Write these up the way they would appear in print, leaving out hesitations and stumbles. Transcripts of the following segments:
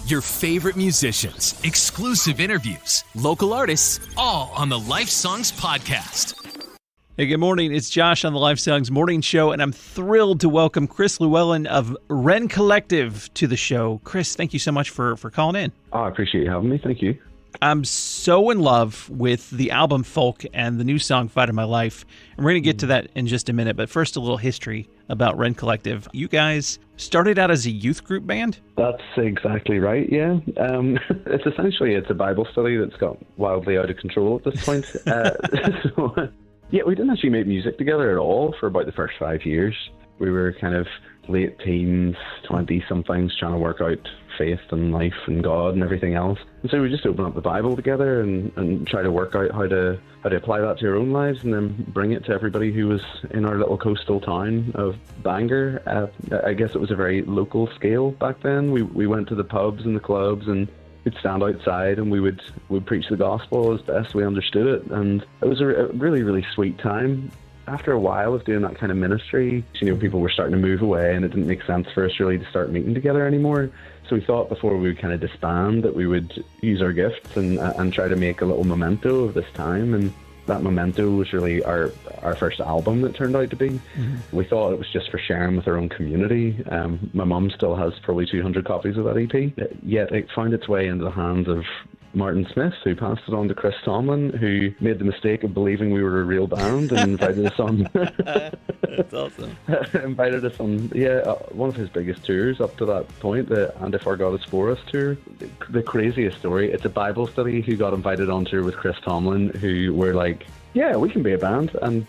Your favorite musicians, exclusive interviews, local artists, all on the Life Songs Podcast. Hey, good morning. It's Josh on the Life Songs Morning Show, and I'm thrilled to welcome Chris Llewellyn of Wren Collective to the show. Chris, thank you so much for calling in. Oh, I appreciate you having me. Thank you. I'm so in love with the album Folk and the new song Fight of My Life. And we're going to get to that in just a minute, but first a little history about Wren Collective. You guys started out as a youth group band? That's exactly right, yeah. It's a Bible study that's got wildly out of control at this point. Yeah, we didn't actually make music together at all for about the first 5 years. We were kind of late teens, 20-somethings, trying to work out faith and life and God and everything else. And so we just opened up the Bible together and try to work out how to apply that to our own lives and then bring it to everybody who was in our little coastal town of Bangor. I guess it was a very local scale back then. We went to the pubs and the clubs and we'd stand outside and we would preach the gospel as best we understood it. And it was a really, really sweet time. After a while of doing that kind of ministry, people were starting to move away and it didn't make sense for us really to start meeting together anymore. So we thought before we would kind of disband that we would use our gifts and try to make a little memento of this time. And that memento was really our first album that turned out to be. Mm-hmm. We thought it was just for sharing with our own community. My mum still has probably 200 copies of that EP, yet it found its way into the hands of Martin Smith, who passed it on to Chris Tomlin, who made the mistake of believing we were a real band and invited us on. That's awesome. Invited us on, one of his biggest tours up to that point, the And If Our God Is For Us tour. The craziest story, it's a Bible study who got invited on tour with Chris Tomlin, who were like, yeah, we can be a band, and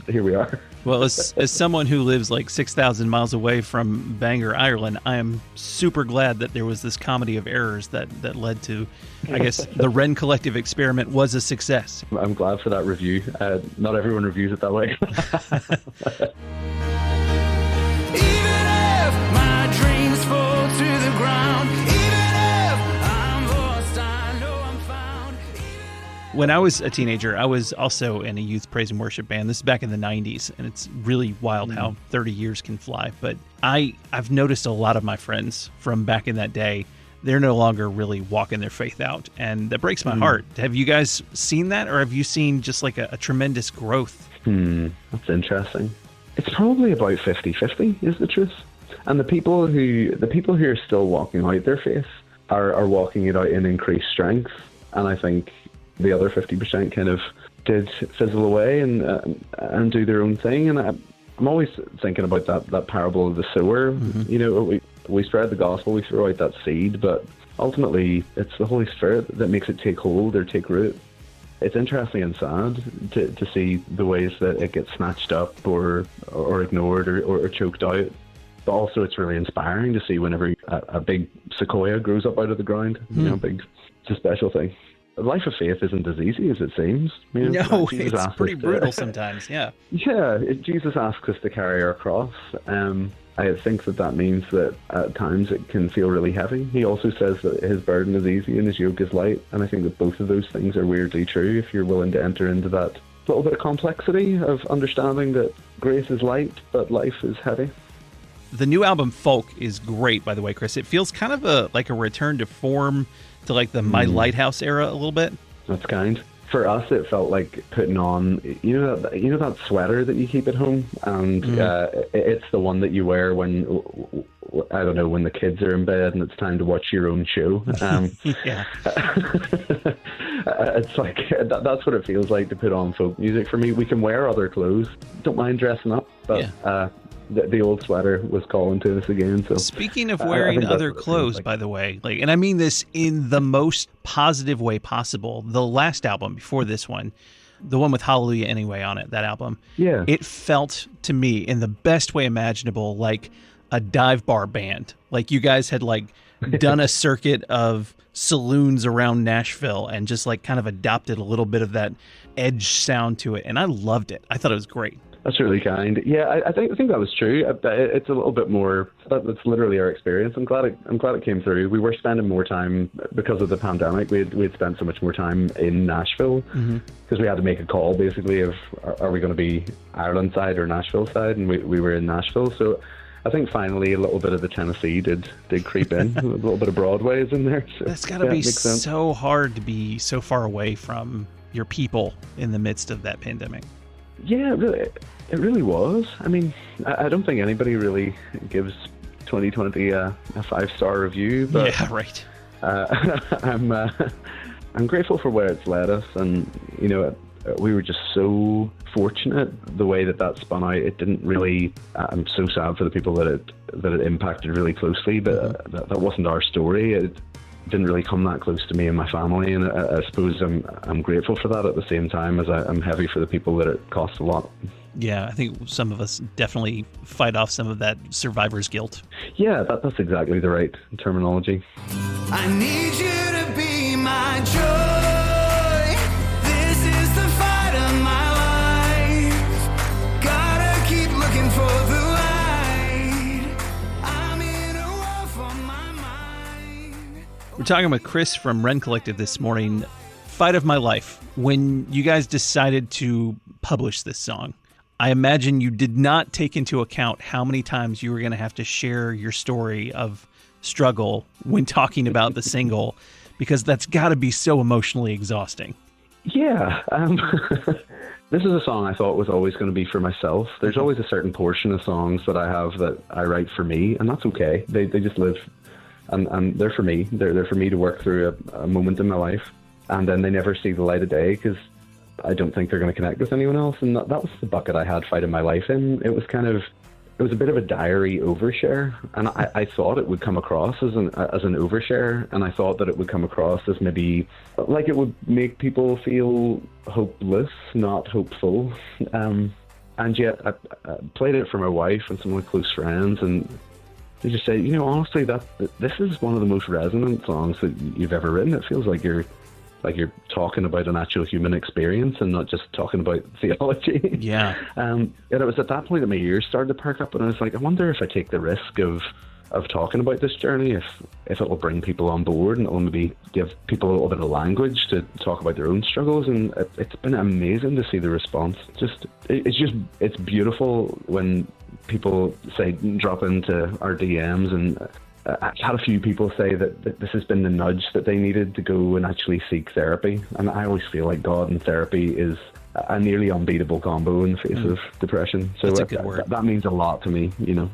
here we are. Well, as someone who lives like 6,000 miles away from Bangor, Ireland, I am super glad that there was this comedy of errors that led to, I guess, the Wren Collective experiment was a success. I'm glad for that review. Not everyone reviews it that way. Even if my dreams fall to the ground, even if I'm lost, I know I'm found. When I was a teenager, I was also in a youth praise and worship band. This is back in the 90s, and it's really wild how 30 years can fly. But I've noticed a lot of my friends from back in that day, they're no longer really walking their faith out, and that breaks my heart. Have you guys seen that, or have you seen just like a tremendous growth? That's interesting. It's probably about 50-50 is the truth. And the people who are still walking out their faith are walking it out in increased strength. And I think the other 50% kind of did fizzle away and do their own thing. And I'm always thinking about that parable of the sower. Mm-hmm. We spread the gospel, we throw out that seed, but ultimately it's the Holy Spirit that makes it take hold or take root. It's interesting and sad to see the ways that it gets snatched up or ignored or choked out. But also it's really inspiring to see whenever a big sequoia grows up out of the ground. It's a special thing. A life of faith isn't as easy as it seems. No, it's pretty brutal sometimes, yeah. Yeah, Jesus asks us to carry our cross. I think that means that at times it can feel really heavy. He also says that his burden is easy and his yoke is light. And I think that both of those things are weirdly true if you're willing to enter into that little bit of complexity of understanding that grace is light, but life is heavy. The new album Folk is great, by the way, Chris. It feels kind of like a return to form to like the My Lighthouse era a little bit. That's kind. For us, it felt like putting on, that sweater that you keep at home, and it's the one that you wear when the kids are in bed and it's time to watch your own show. Yeah. It's like that's what it feels like to put on folk music for me. We can wear other clothes, don't mind dressing up, but the old sweater was calling to us again. So speaking of wearing other clothes, by the way, and I mean this in the most positive way possible, the last album before this one, the one with Hallelujah Anyway on it, that album, it felt to me in the best way imaginable like a dive bar band. Like you guys had done a circuit of saloons around Nashville and just kind of adopted a little bit of that edge sound to it, and I loved it. I thought it was great. That's really kind. Yeah, I think that was true. It's a little bit more. That's literally our experience. I'm glad it came through. We were spending more time because of the pandemic. We'd spent so much more time in Nashville because we had to make a call basically of are we going to be Ireland side or Nashville side, and we were in Nashville. So I think finally a little bit of the Tennessee did creep in. A little bit of Broadway is in there. So, that's got to be so hard to be so far away from your people in the midst of that pandemic. Yeah, it really was. I mean, I don't think anybody really gives 2020 a 5-star review. But, yeah, right. I'm grateful for where it's led us, and you know, we were just so fortunate the way that spun out. It didn't really. I'm so sad for the people that it impacted really closely, but that wasn't our story. It didn't really come that close to me and my family, and I suppose I'm grateful for that at the same time as I'm heavy for the people that it cost a lot. Yeah, I think some of us definitely fight off some of that survivor's guilt. Yeah, that's exactly the right terminology. I need you to be my joy. This is the fight of my life. Gotta keep looking for the light. I'm in a war for my mind. We're talking with Chris from Wren Collective this morning. Fight of my life. When you guys decided to publish this song, I imagine you did not take into account how many times you were going to have to share your story of struggle when talking about the single, because that's got to be so emotionally exhausting. Yeah. This is a song I thought was always going to be for myself. There's always a certain portion of songs that I have that I write for me, and that's okay. They just live, and they're for me. They're for me to work through a moment in my life, and then they never see the light of day because I don't think they're going to connect with anyone else. And that was the bucket I had Fight of My Life in. It was a bit of a diary overshare, and I thought it would come across as an overshare, and I thought that it would come across as maybe like it would make people feel hopeless, not hopeful. And yet I played it for my wife and some of my close friends, and they just said, you know, honestly, this is one of the most resonant songs that you've ever written. It feels like you're talking about an actual human experience and not just talking about theology. Yeah. And it was at that point that my ears started to perk up, and I was like, I wonder if I take the risk of talking about this journey, if it will bring people on board and it will maybe give people a little bit of language to talk about their own struggles. And it's been amazing to see the response. It's beautiful when people say drop into our DMs, and I've had a few people say that this has been the nudge that they needed to go and actually seek therapy. And I always feel like God and therapy is a nearly unbeatable combo in the face of depression. So that's a good word. That means a lot to me, you know.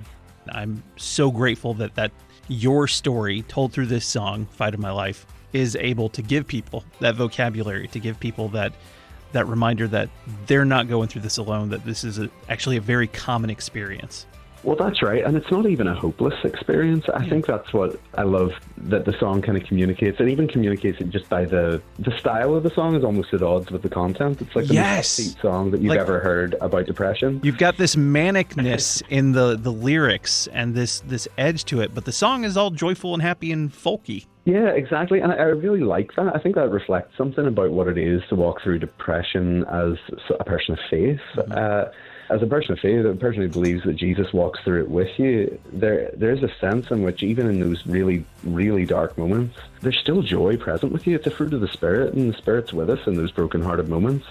I'm so grateful that your story told through this song, Fight of My Life, is able to give people that vocabulary, to give people that reminder that they're not going through this alone, that this is actually a very common experience. Well, that's right. And it's not even a hopeless experience. I think that's what I love that the song kind of communicates. It even communicates it just by the style of the song is almost at odds with the content. It's like the most upbeat song that you've ever heard about depression. You've got this manicness in the lyrics and this edge to it, but the song is all joyful and happy and folky. Yeah, exactly. And I really like that. I think that reflects something about what it is to walk through depression as a person of faith. As a person of faith, a person who believes that Jesus walks through it with you, there's a sense in which even in those really, really dark moments, there's still joy present with you. It's a fruit of the Spirit, and the Spirit's with us in those brokenhearted moments.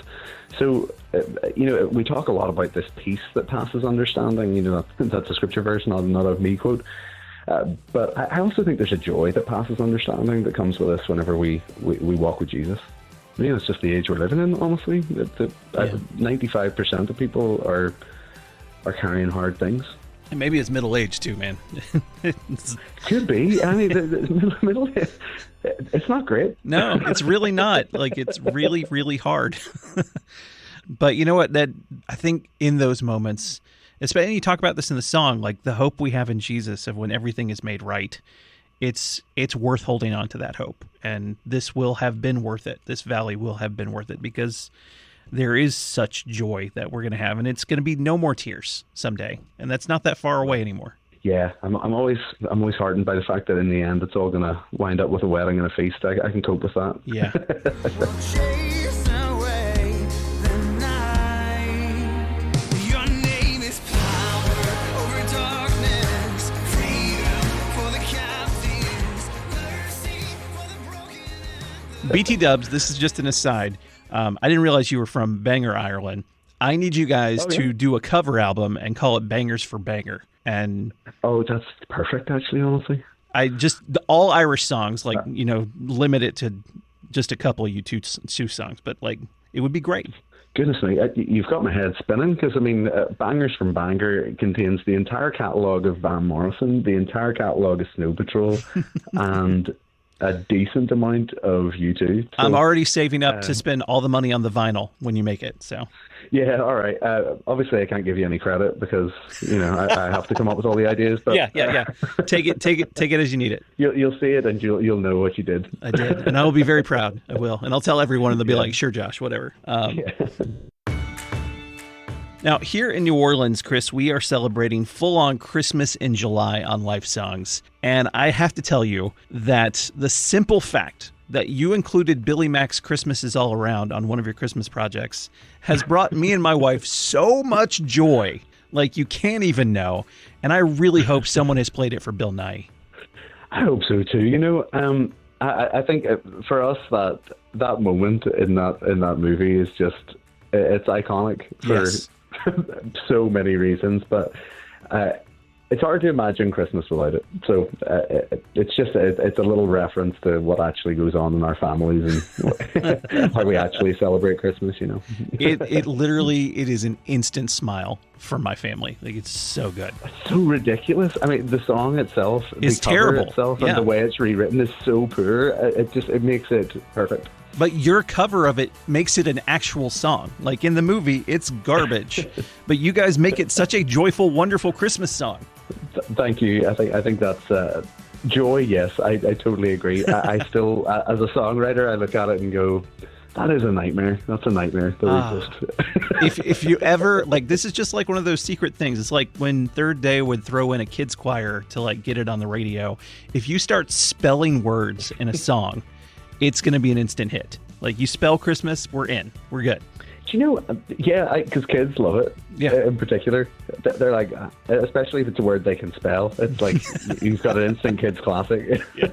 So, you know, we talk a lot about this peace that passes understanding. You know, that's a scripture verse, not a me quote. But I also think there's a joy that passes understanding that comes with us whenever we walk with Jesus. You know, it's just the age we're living in, honestly. 95% of people are carrying hard things. And maybe it's middle age too, man. Could be. I mean, the middle age, it's not great. No, it's really not. Like, it's really, really hard. But you know what? That I think in those moments, especially you talk about this in the song, like the hope we have in Jesus of when everything is made right. It's worth holding on to that hope, and this will have been worth it. This valley will have been worth it because there is such joy that we're going to have, and it's going to be no more tears someday, and that's not that far away anymore. Yeah, I'm always heartened by the fact that in the end it's all going to wind up with a wedding and a feast. I can cope with that. Yeah. BT Dubs, this is just an aside. I didn't realize you were from Bangor, Ireland. I need you guys to do a cover album and call it Bangers for Banger. And that's perfect, actually, honestly. All Irish songs, like, limit it to just a couple of U2 songs, but like, it would be great. Goodness me, you've got my head spinning, because, Bangers from Banger contains the entire catalogue of Van Morrison, the entire catalogue of Snow Patrol, and a decent amount of U2. So, I'm already saving up to spend all the money on the vinyl when you make it, so... Yeah, all right. Obviously, I can't give you any credit because I have to come up with all the ideas. But yeah. Take it as you need it. You'll see it and you'll know what you did. I did, and I will be very proud. I will, and I'll tell everyone, and they'll be like, "Sure, Josh, whatever." Now, here in New Orleans, Chris, we are celebrating full-on Christmas in July on Life Songs, and I have to tell you that the simple fact that you included Billy Mack's Christmas Is All Around on one of your Christmas projects has brought me and my wife so much joy, like you can't even know. And I really hope someone has played it for Bill Nighy. I hope so too. I think for us that moment in that movie is just, it's iconic for so many reasons, but it's hard to imagine Christmas without it. So it's a little reference to what actually goes on in our families and how we actually celebrate Christmas, It literally is an instant smile for my family. Like, it's so good. It's so ridiculous. The song itself, it's the cover terrible itself, and the way it's rewritten is so poor. It makes it perfect. But your cover of it makes it an actual song. Like, in the movie, it's garbage. But you guys make it such a joyful, wonderful Christmas song. Thank you. I think that's joy. Yes, I totally agree. I still, as a songwriter, I look at it and go, that is a nightmare. That's a nightmare. If you ever, like, this is just like one of those secret things. It's like when Third Day would throw in a kids choir to like get it on the radio. If you start spelling words in a song, it's going to be an instant hit. Like, you spell Christmas, we're in. We're good. Do you know? Because kids love it. Yeah. In particular, they're like, especially if it's a word they can spell. It's like you've got an instant kids classic. Yeah.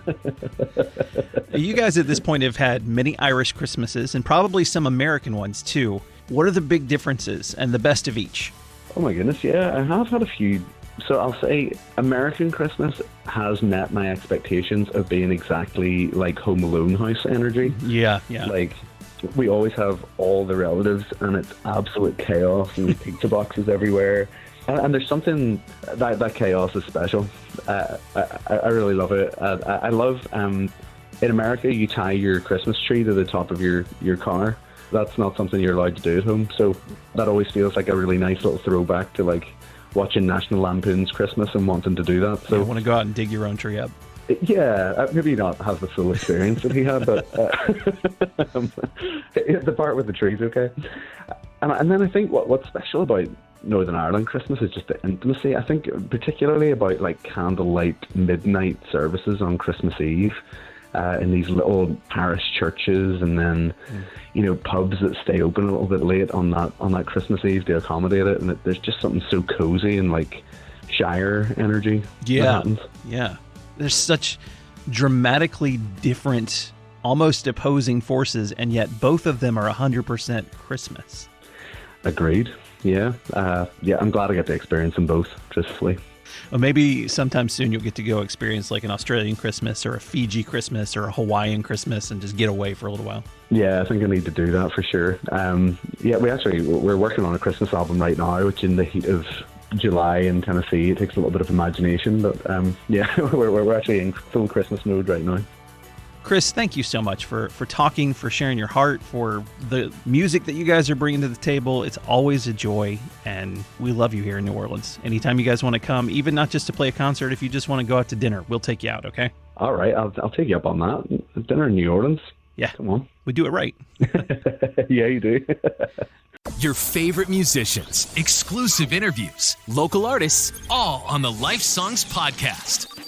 You guys at this point have had many Irish Christmases and probably some American ones too. What are the big differences and the best of each? Oh my goodness, yeah, I have had a few. So I'll say American Christmas has met my expectations of being exactly like Home Alone house energy. Yeah. Like, we always have all the relatives and it's absolute chaos and pizza boxes everywhere. And there's something, that chaos is special. I really love it. I love, in America, you tie your Christmas tree to the top of your car. That's not something you're allowed to do at home. So that always feels like a really nice little throwback to like watching National Lampoon's Christmas and wanting to do that. So I want to go out and dig your own tree up. Yeah, maybe not have the full experience that he had, but the part with the tree's okay. And then I think what's special about Northern Ireland Christmas is just the intimacy. I think particularly about like candlelight midnight services on Christmas Eve in these little parish churches, and then pubs that stay open a little bit late on that Christmas Eve to accommodate it. And there's just something so cozy and like Shire energy. Yeah, that happens. Yeah. There's such dramatically different, almost opposing forces, and yet both of them are 100% Christmas. Agreed. Yeah. I'm glad I get to experience them both, truthfully. Well, maybe sometime soon you'll get to go experience like an Australian Christmas or a Fiji Christmas or a Hawaiian Christmas and just get away for a little while. Yeah, I think I need to do that for sure. We're working on a Christmas album right now, which in the heat of July in Tennessee, it takes a little bit of imagination, but we're actually in full Christmas mode right now. Chris, thank you so much for talking, for sharing your heart, for the music that you guys are bringing to the table. It's always a joy, and we love you here in New Orleans. Anytime you guys want to come, even not just to play a concert, if you just want to go out to dinner, we'll take you out, okay? All right, I'll take you up on that. Dinner in New Orleans? Yeah. Come on. We do it right. Yeah, you do. Your favorite musicians, exclusive interviews, local artists, all on the Life Songs podcast.